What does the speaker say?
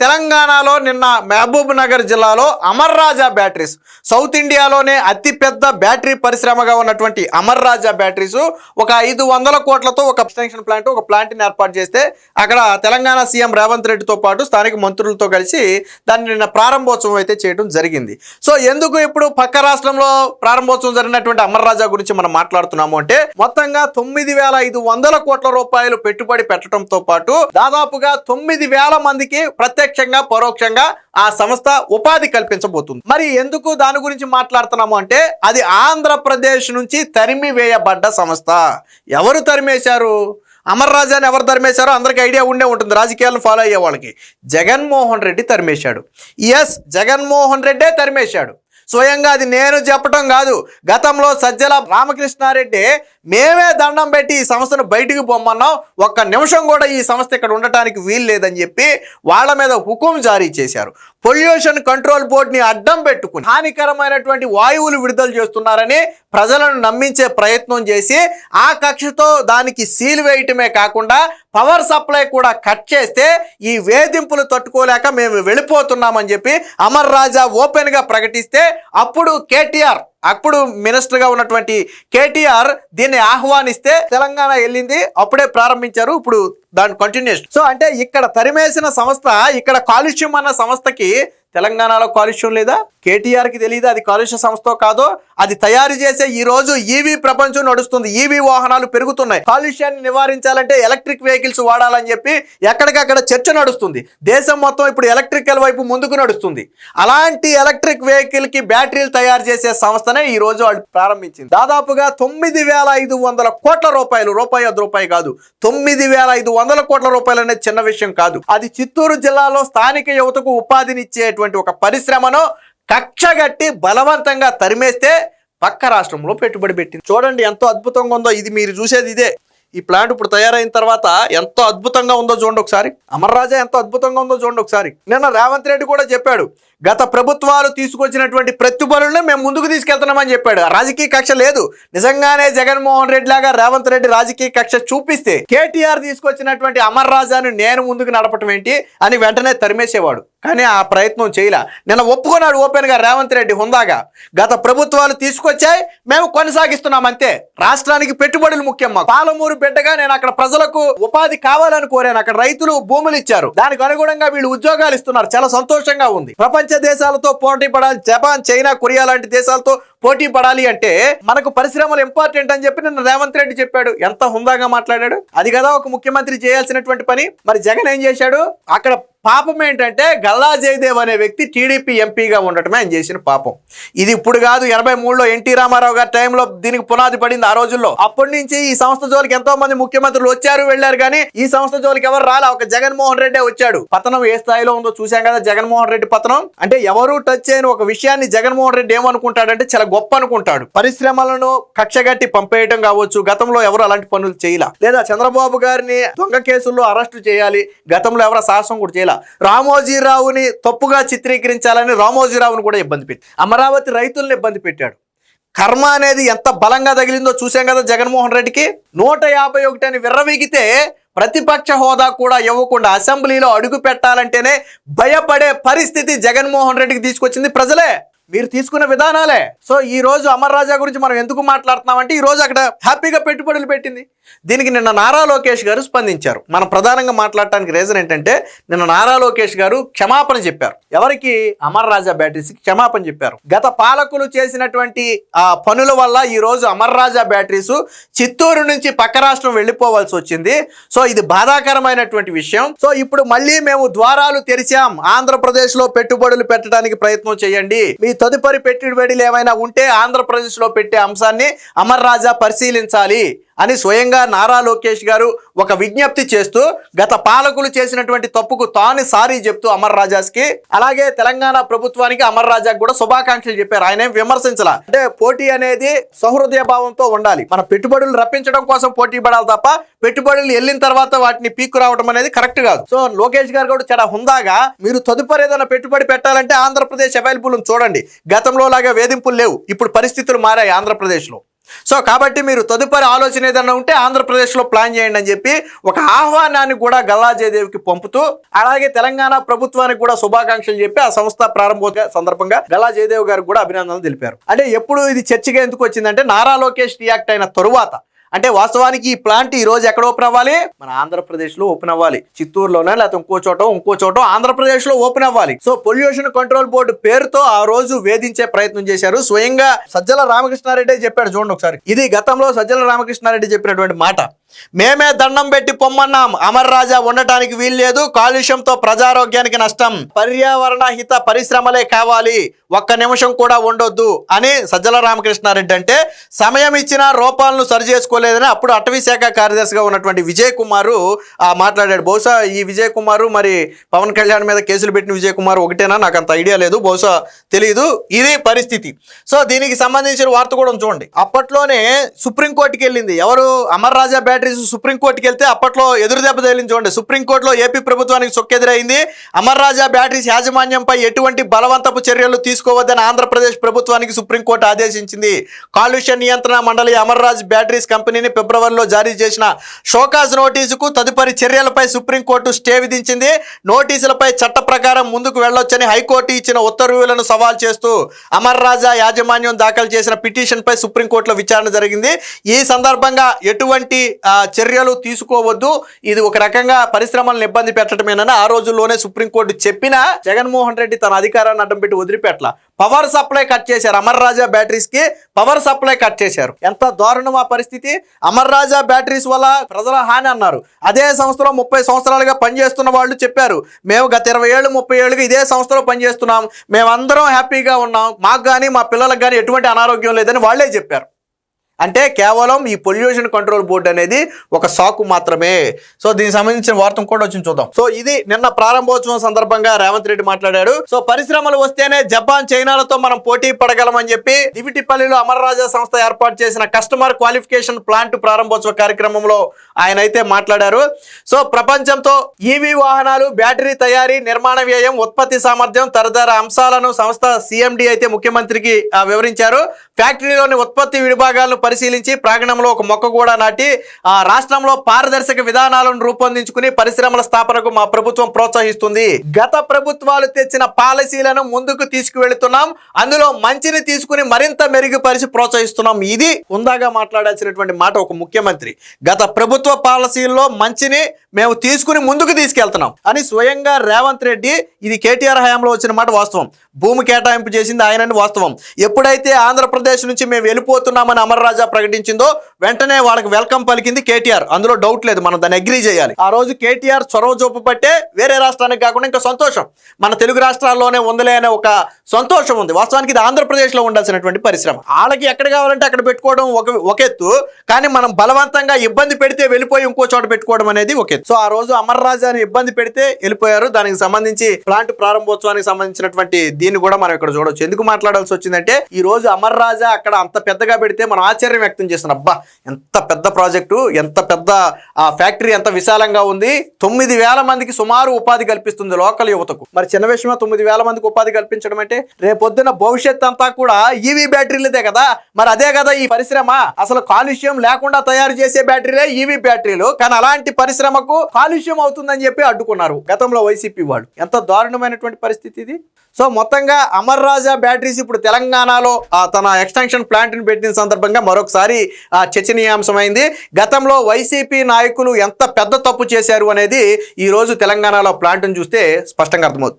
తెలంగాణలో నిన్న మహబూబ్ నగర్ జిల్లాలో అమర్ రాజా బ్యాటరీస్ సౌత్ ఇండియాలోనే అతిపెద్ద బ్యాటరీ పరిశ్రమగా ఉన్నటువంటి అమర్ రాజా బ్యాటరీస్ ఒక 500 కోట్లతో ఒక ఎక్స్టెన్షన్ ప్లాంట్ ఒక ప్లాంట్ని ఏర్పాటు చేస్తే అక్కడ తెలంగాణ సీఎం రేవంత్ రెడ్డితో పాటు స్థానిక మంత్రులతో కలిసి దాన్ని నిన్న ప్రారంభోత్సవం అయితే చేయడం జరిగింది. సో ఎందుకు ఇప్పుడు పక్క రాష్ట్రంలో ప్రారంభోత్సవం జరిగినటువంటి అమర్ రాజా గురించి మనం మాట్లాడుతున్నాము అంటే మొత్తంగా 9,500 కోట్ల రూపాయలు పెట్టుబడి పెట్టడంతో పాటు దాదాపుగా 9,000 మందికి ప్రత్యక్షంగా పరోక్షంగా ఆ సంస్థ ఉపాధి కల్పించబోతుంది. మరి ఎందుకు దాని గురించి మాట్లాడుతున్నాము అంటే అది ఆంధ్రప్రదేశ్ నుంచి తరిమి వేయబడ్డ సంస్థ. ఎవరు తరిమేశారు? అమర్ రాజాని ఎవరు తరిమేశారో అందరికీ ఐడియా ఉండే ఉంటుంది, రాజకీయాలను ఫాలో అయ్యే వాళ్ళకి. జగన్మోహన్ రెడ్డి తరిమేశాడు. ఎస్, జగన్మోహన్ రెడ్డే తరిమేశాడు. స్వయంగా అది నేను చెప్పటం కాదు. గతంలో సజ్జల రామకృష్ణారెడ్డి మేమే దండం పెట్టి ఈ సంస్థను బయటికి పొమ్మన్నాం, ఒక్క నిమిషం కూడా ఈ సంస్థ ఇక్కడ ఉండటానికి వీలు లేదని చెప్పి వాళ్ళ మీద హుకుం జారీ చేశారు. పొల్యూషన్ కంట్రోల్ బోర్డుని అడ్డం పెట్టుకుని హానికరమైనటువంటి వాయువులు విడుదల చేస్తున్నారని ప్రజలను నమ్మించే ప్రయత్నం చేసి ఆ కక్షతో దానికి సీల్ వేయటమే కాకుండా పవర్ సప్లై కూడా కట్ చేస్తే ఈ వేధింపులు తట్టుకోలేక మేము వెళ్ళిపోతున్నామని చెప్పి అమర్ రాజా ఓపెన్గా ప్రకటిస్తే అప్పుడు కేటీఆర్, అప్పుడు మినిస్టర్గా ఉన్నటువంటి కేటీఆర్ దీన్ని ఆహ్వానిస్తే తెలంగాణ వెళ్ళింది, అప్పుడే ప్రారంభించారు. ఇప్పుడు దాని కంటిన్యూషన్. సో అంటే ఇక్కడ తరిమేసిన సంస్థ, ఇక్కడ కాలుష్యం అన్న సంస్థకి తెలంగాణలో కాలుష్యం లేదా? కేటీఆర్కి తెలియదు అది కాలుష్య సంస్థ కాదో? అది తయారు చేసే ఈ రోజు ఈవీ ప్రపంచం నడుస్తుంది. ఈవీ వాహనాలు పెరుగుతున్నాయి. కాలుష్యాన్ని నివారించాలంటే ఎలక్ట్రిక్ వెహికల్స్ వాడాలని చెప్పి ఎక్కడికక్కడ చర్చ నడుస్తుంది. దేశం మొత్తం ఇప్పుడు ఎలక్ట్రికల్ వైపు ముందుకు నడుస్తుంది. అలాంటి ఎలక్ట్రిక్ వెహికల్ కి బ్యాటరీలు తయారు చేసే సంస్థనే ఈ రోజు వాళ్ళు ప్రారంభించింది. దాదాపుగా 9,500 కోట్ల రూపాయలు, రూపాయి కాదు, 9,500 కోట్ల రూపాయలు అనేది చిన్న విషయం కాదు. అది చిత్తూరు జిల్లాలో స్థానిక యువతకు ఉపాధినిచ్చేటువంటి ఒక పరిశ్రమను కక్షగట్టి బలవంతంగా తరిమేస్తే పక్క రాష్ట్రంలో పెట్టుబడి పెట్టింది. చూడండి ఎంతో అద్భుతంగా ఉందో. ఇది మీరు చూసేది ఇదే. ఈ ప్లాంట్ ఇప్పుడు తయారైన తర్వాత ఎంతో అద్భుతంగా ఉందో చూడండి ఒకసారి. అమర్ రాజా ఎంతో అద్భుతంగా ఉందో చూడండి ఒకసారి. నిన్న రేవంత్ రెడ్డి కూడా చెప్పాడు, గత ప్రభుత్వాలు తీసుకొచ్చినటువంటి ప్రతిభలను మేము ముందుకు తీసుకెళ్తున్నామని చెప్పాడు. రాజకీయ కక్ష లేదు. నిజంగానే జగన్మోహన్ రెడ్డి లాగా రేవంత్ రెడ్డి రాజకీయ కక్ష చూపిస్తే కేటీఆర్ తీసుకొచ్చినటువంటి అమర్ రాజాను నేను ముందుకు నడపటం ఏంటి అని వెంటనే తరిమేసేవాడు. కానీ ఆ ప్రయత్నం చేయలే. నిన్న ఒప్పుకున్నాడు ఓపెన్గా రేవంత్ రెడ్డి హుందాగా, గత ప్రభుత్వాలు తీసుకొచ్చాయి, మేము కొనసాగిస్తున్నాం అంతే. రాష్ట్రానికి పెట్టుబడులు ముఖ్యం. మాకు పాలమూరు బిడ్డగా నేను అక్కడ ప్రజలకు ఉపాధి కావాలని కోరాను. అక్కడ రైతులు భూములు ఇచ్చారు, దానికి అనుగుణంగా వీళ్ళు ఉద్యోగాలు ఇస్తున్నారు. చాలా సంతోషంగా ఉంది. ప్రపంచ దేశాలతో పోటీ పడాలి, జపాన్, చైనా, కొరియా లాంటి దేశాలతో పోటీ పడాలి అంటే మనకు పరిశ్రమలు ఇంపార్టెంట్ అని చెప్పి నిన్న రేవంత్ రెడ్డి చెప్పాడు. ఎంత హుందాగా మాట్లాడాడు. అది కదా ఒక ముఖ్యమంత్రి చేయాల్సినటువంటి పని. మరి జగన్ ఏం చేశాడు? అక్కడ పాపం ఏంటంటే గల్లా జయదేవ్ అనే వ్యక్తి టీడీపీ ఎంపీగా ఉండటమే ఆయన చేసిన పాపం. ఇది ఇప్పుడు కాదు, 83లో ఎన్టీ రామారావు గారి టైంలో దీనికి పునాది పడింది. ఆ రోజుల్లో అప్పటి నుంచి ఈ సంస్థ జోలికి ఎంతో మంది ముఖ్యమంత్రులు వచ్చారు వెళ్ళారు, కానీ ఈ సంస్థ జోలికి ఎవరు రాలే. ఒక జగన్మోహన్ రెడ్డి వచ్చాడు. పతనం ఏ స్థాయిలో ఉందో చూసాం కదా. జగన్మోహన్ రెడ్డి పతనం అంటే ఎవరు టచ్ చేయని ఒక విషయాన్ని జగన్మోహన్ రెడ్డి ఏమనుకుంటాడంటే చాలా గొప్ప అనుకుంటాడు. పరిశ్రమలను కక్షగట్టి పంపేయటం కావచ్చు, గతంలో ఎవరు అలాంటి పనులు చేయలే. లేదా చంద్రబాబు గారిని దొంగ కేసుల్లో అరెస్టు చేయాలి, గతంలో ఎవరు సాహసం కూడా చేయాల. రామోజీరావుని తప్పుగా చిత్రీకరించాలని రామోజీరావుని కూడా ఇబ్బంది పెట్టి అమరావతి రైతులను ఇబ్బంది పెట్టాడు. కర్మ అనేది ఎంత బలంగా తగిలిందో చూసాం కదా జగన్మోహన్ రెడ్డికి. 151 అని విర్రవీగితే ప్రతిపక్ష హోదా కూడా ఇవ్వకుండా అసెంబ్లీలో అడుగు పెట్టాలంటేనే భయపడే పరిస్థితి జగన్మోహన్ రెడ్డికి తీసుకొచ్చింది ప్రజలే, మీరు తీసుకున్న విధానాలే. సో ఈ రోజు అమర్ రాజా గురించి మనం ఎందుకు మాట్లాడుతున్నామంటే ఈ రోజు అక్కడ హ్యాపీగా పెట్టుబడులు పెట్టింది. దీనికి నిన్న నారా లోకేష్ గారు స్పందించారు. మనం ప్రధానంగా మాట్లాడటానికి రీజన్ ఏంటంటే నిన్న నారా లోకేష్ గారు క్షమాపణ చెప్పారు. ఎవరికి? అమర్ రాజా బ్యాటరీస్కి క్షమాపణ చెప్పారు. గత పాలకులు చేసినటువంటి పనుల వల్ల ఈ రోజు అమర్ రాజా బ్యాటరీస్ చిత్తూరు నుంచి పక్క రాష్ట్రం వెళ్ళిపోవాల్సి వచ్చింది. సో ఇది బాధాకరమైనటువంటి విషయం. సో ఇప్పుడు మళ్ళీ మేము ద్వారాలు తెరిచాం, ఆంధ్రప్రదేశ్లో పెట్టుబడులు పెట్టడానికి ప్రయత్నం చేయండి, మీ తదుపరి పెట్టుబడులు ఏమైనా ఉంటే ఆంధ్రప్రదేశ్లో పెట్టే అంశాన్ని అమర్ రాజా పరిశీలించాలి అని స్వయంగా నారా లోకేష్ గారు ఒక విజ్ఞప్తి చేస్తూ గత పాలకులు చేసినటువంటి తప్పుకు తాను సారీ చెప్తూ అమర్ రాజాకి, అలాగే తెలంగాణ ప్రభుత్వానికి అమర్ రాజాకి కూడా శుభాకాంక్షలు చెప్పారు. ఆయన ఏం విమర్శించాల. అంటే పోటీ అనేది సహృదయ భావంతో ఉండాలి. మన పెట్టుబడులు రప్పించడం కోసం పోటీ పడాలి తప్ప పెట్టుబడులు వెళ్ళిన తర్వాత వాటిని పీక్కు రావడం అనేది కరెక్ట్ కాదు. సో లోకేష్ గారు కూడా చాలా హుందాగా మీరు తదుపరి ఏదైనా పెట్టుబడి పెట్టాలంటే ఆంధ్రప్రదేశ్ అవైలబుల్ చూడండి. గతంలో లాగా వేధింపులు లేవు, ఇప్పుడు పరిస్థితులు మారాయి ఆంధ్రప్రదేశ్లో. సో కాబట్టి మీరు తదుపరి ఆలోచన ఏదన్నా ఉంటే ఆంధ్రప్రదేశ్లో ప్లాన్ చేయండి అని చెప్పి ఒక ఆహ్వానాన్ని కూడా గల్లా జయదేవ్కి పంపుతూ, అలాగే తెలంగాణ ప్రభుత్వానికి కూడా శుభాకాంక్షలు చెప్పి ఆ సంస్థ ప్రారంభోత్సవ సందర్భంగా గల్లా జయదేవ్ గారికి కూడా అభినందనలు తెలిపారు. అంటే ఎప్పుడు ఇది చర్చగా ఎందుకు వచ్చిందంటే నారా లోకేష్ రియాక్ట్ అయిన తరువాత. అంటే వాస్తవానికి ఈ ప్లాంట్ ఈ రోజు ఎక్కడ ఓపెన్ అవ్వాలి? మన ఆంధ్రప్రదేశ్లో ఓపెన్ అవ్వాలి. చిత్తూరులోనే లేకపోతే ఇంకో చోట ఆంధ్రప్రదేశ్లో ఓపెన్ అవ్వాలి. సో పొల్యూషన్ కంట్రోల్ బోర్డు పేరుతో ఆ రోజు వేధించే ప్రయత్నం చేశారు. స్వయంగా సజ్జల రామకృష్ణారెడ్డి చెప్పాడు. చూడండి ఒకసారి, ఇది గతంలో సజ్జల రామకృష్ణారెడ్డి చెప్పినటువంటి మాట. మేమే దండం పెట్టి పొమ్మన్నాం, అమర్ రాజా ఉండటానికి వీల్లేదు, కాలుష్యంతో ప్రజారోగ్యానికి నష్టం, పర్యావరణ హిత పరిశ్రమలే కావాలి, ఒక్క నిమిషం కూడా ఉండొద్దు అని సజ్జల రామకృష్ణారెడ్డి అంటే, సమయం ఇచ్చిన రూపాలను సరి చేసుకోలేదని అప్పుడు అటవీ శాఖ కార్యదర్శిగా ఉన్నటువంటి విజయ్ కుమార్ మాట్లాడాడు. బహుశా ఈ విజయ్ కుమార్ మరి పవన్ కళ్యాణ్ మీద కేసులు పెట్టిన విజయ్ కుమార్ ఒకటేనా, నాకు అంత ఐడియా లేదు, బహుశా తెలియదు. ఇది పరిస్థితి. సో దీనికి సంబంధించిన వార్త కూడా చూడండి. అప్పట్లోనే సుప్రీంకోర్టుకి వెళ్ళింది ఎవరు? అమర్ రాజా బ్యాటరీస్ సుప్రీంకోర్టుకి వెళ్తే అప్పట్లో ఎదురు దెబ్బ తగిలింది. చూడండి, సుప్రీంకోర్టులో ఏపీ ప్రభుత్వానికి సొక్కెదురైంది. అమర్ రాజా బ్యాటరీస్ యాజమాన్యంపై ఎటువంటి బలవంతపు చర్యలు తీసుకోవద్దని ఆంధ్రప్రదేశ్ ప్రభుత్వానికి సుప్రీంకోర్టు ఆదేశించింది. కాలుష్య నియంత్రణ మండలి అమర్ రాజ్ బ్యాటరీస్ కంపెనీని ఫిబ్రవరిలో జారీ చేసిన షోకాజ్ నోటీసుకు తదుపరి చర్యలపై సుప్రీంకోర్టు స్టే విధించింది. నోటీసులపై చట్ట ప్రకారం ముందుకు వెళ్లొచ్చని హైకోర్టు ఇచ్చిన ఉత్తర్వులను సవాల్ చేస్తూ అమర్ రాజా యాజమాన్యం దాఖలు చేసిన పిటిషన్పై సుప్రీంకోర్టులో విచారణ జరిగింది. ఈ సందర్భంగా ఎటువంటి చర్యలు తీసుకోవద్దు, ఇది ఒక రకంగా పరిశ్రమలను ఇబ్బంది పెట్టడమేనని ఆ రోజుల్లోనే సుప్రీంకోర్టు చెప్పినా జగన్మోహన్ రెడ్డి తన అధికారాన్ని అడ్డం పెట్టి వదిలిపెట్ల. పవర్ సప్లై కట్ చేశారు. అమర్ రాజా బ్యాటరీస్ కి పవర్ సప్లై కట్ చేశారు. ఎంత దారుణం ఆ పరిస్థితి. అమర్ రాజా బ్యాటరీస్ వల్ల ప్రజల హాని అన్నారు. అదే సంస్థలో 30 సంవత్సరాలుగా పనిచేస్తున్న వాళ్ళు చెప్పారు, మేము గత 20 ఏళ్ళు 30 ఏళ్ళుగా ఇదే సంస్థలో పనిచేస్తున్నాం, మేమందరం హ్యాపీగా ఉన్నాం, మాకు కానీ మా పిల్లలకు కానీ ఎటువంటి అనారోగ్యం లేదని వాళ్ళే చెప్పారు. అంటే కేవలం ఈ పొల్యూషన్ కంట్రోల్ బోర్డు అనేది ఒక సాకు మాత్రమే. సో దీనికి సంబంధించిన వార్త కూడా వచ్చి చూద్దాం. సో ఇది నిన్న ప్రారంభోత్సవం సందర్భంగా రేవంత్ రెడ్డి మాట్లాడాడు. సో పరిశ్రమలు వస్తేనే జపాన్ చైనాలతో మనం పోటీ పడగలమని చెప్పి దివిటిపల్లిలో అమర్ రాజా సంస్థ ఏర్పాటు చేసిన కస్టమర్ క్వాలిఫికేషన్ ప్లాంట్ ప్రారంభోత్సవ కార్యక్రమంలో ఆయన అయితే మాట్లాడారు. సో ప్రపంచంతో ఈవీ వాహనాలు, బ్యాటరీ తయారీ, నిర్మాణ వ్యయం, ఉత్పత్తి సామర్థ్యం తదితర అంశాలను సంస్థ సిఎండి అయితే ముఖ్యమంత్రికి వివరించారు. ఫ్యాక్టరీలోని ఉత్పత్తి విభాగాలను పరిశీలించి ప్రాంగణంలో ఒక మొక్క కూడా నాటి రాష్ట్రంలో పారదర్శక విధానాలను రూపొందించుకుని పరిశ్రమల స్థాపనకు మా ప్రభుత్వం ప్రోత్సహిస్తుంది. గత ప్రభుత్వాలు తెచ్చిన పాలసీలను ముందుకు తీసుకువెళుతున్నాం, అందులో మంచిని తీసుకుని మరింత మెరుగుపరిచి ప్రోత్సహిస్తున్నాం. ఇది హుందాగా మాట్లాడాల్సినటువంటి మాట ఒక ముఖ్యమంత్రి. గత ప్రభుత్వ పాలసీల్లో మంచిని మేము తీసుకుని ముందుకు తీసుకెళ్తున్నాం అని స్వయంగా రేవంత్ రెడ్డి, ఇది కేటీఆర్ హయాంలో వచ్చిన మాట వాస్తవం, భూమి కేటాయింపు చేసింది ఆయనని వాస్తవం. ఎప్పుడైతే ఆంధ్రప్రదేశ్ నుంచి మేము వెళ్ళిపోతున్నామని అమర్ రాజా ప్రకటించిందో వెంటనే వాళ్ళకి వెల్కమ్ పలికింది కేటీఆర్, అందులో డౌట్ లేదు, మనం దాన్ని అగ్రీ చేయాలి. ఆ రోజు కేటీఆర్ చొరవ చూపబట్టే వేరే రాష్ట్రానికి కాకుండా ఇంకా సంతోషం, మన తెలుగు రాష్ట్రాల్లోనే ఉందలే అనే ఒక సంతోషం ఉంది. వాస్తవానికి ఇది ఆంధ్రప్రదేశ్లో ఉండాల్సినటువంటి పరిశ్రమ. వాళ్ళకి ఎక్కడ కావాలంటే అక్కడ పెట్టుకోవడం ఒక ఎత్తు, కానీ మనం బలవంతంగా ఇబ్బంది పెడితే వెళ్ళిపోయి ఇంకో చోట పెట్టుకోవడం అనేది ఒక ఎత్తు. సో ఆ రోజు అమర్ రాజాని ఇబ్బంది పెడితే వెళ్ళిపోయారు. దానికి సంబంధించి ప్లాంట్ ప్రారంభోత్సవానికి సంబంధించినటువంటి దీన్ని కూడా మనం ఇక్కడ చూడవచ్చు. ఎందుకు మాట్లాడాల్సి వచ్చిందంటే ఈ రోజు అమర్ రాజా అక్కడ అంత పెద్దగా పెడితే మనం ఆశ్చర్యం వ్యక్తం చేస్తున్నాం. అబ్బా ఎంత పెద్ద ప్రాజెక్టు, ఎంత పెద్ద ఫ్యాక్టరీ, ఎంత విశాలంగా ఉంది, 9,000 మందికి సుమారు ఉపాధి కల్పిస్తుంది లోకల్ యువతకు. మరి చిన్న విషయమా 9,000 మందికి ఉపాధి కల్పించడం అంటే? రేపొద్దున భవిష్యత్ అంతా కూడా ఈవీ బ్యాటరీలదే కదా. మరి అదే కదా ఈ పరిశ్రమ, అసలు కాలుష్యం లేకుండా తయారు చేసే బ్యాటరీలే ఈవీ బ్యాటరీలు. కానీ అలాంటి పరిశ్రమకు కాలుష్యం అవుతుందని చెప్పి అడ్డుకున్నారు గతంలో వైసీపీ వాళ్ళు. ఎంత దారుణమైనటువంటి పరిస్థితి ఇది. సో మొత్తంగా అమర్ రాజా బ్యాటరీస్ ఇప్పుడు తెలంగాణలో తన ఎక్స్టెన్షన్ ప్లాంట్ ని పెట్టిన సందర్భంగా మరొకసారి చర్చనీయాంశమైంది. గతంలో వైసీపీ నాయకులు ఎంత పెద్ద తప్పు చేశారు అనేది ఈ రోజు తెలంగాణలో ప్లాంట్ ని చూస్తే స్పష్టంగా అర్థమవుతుంది.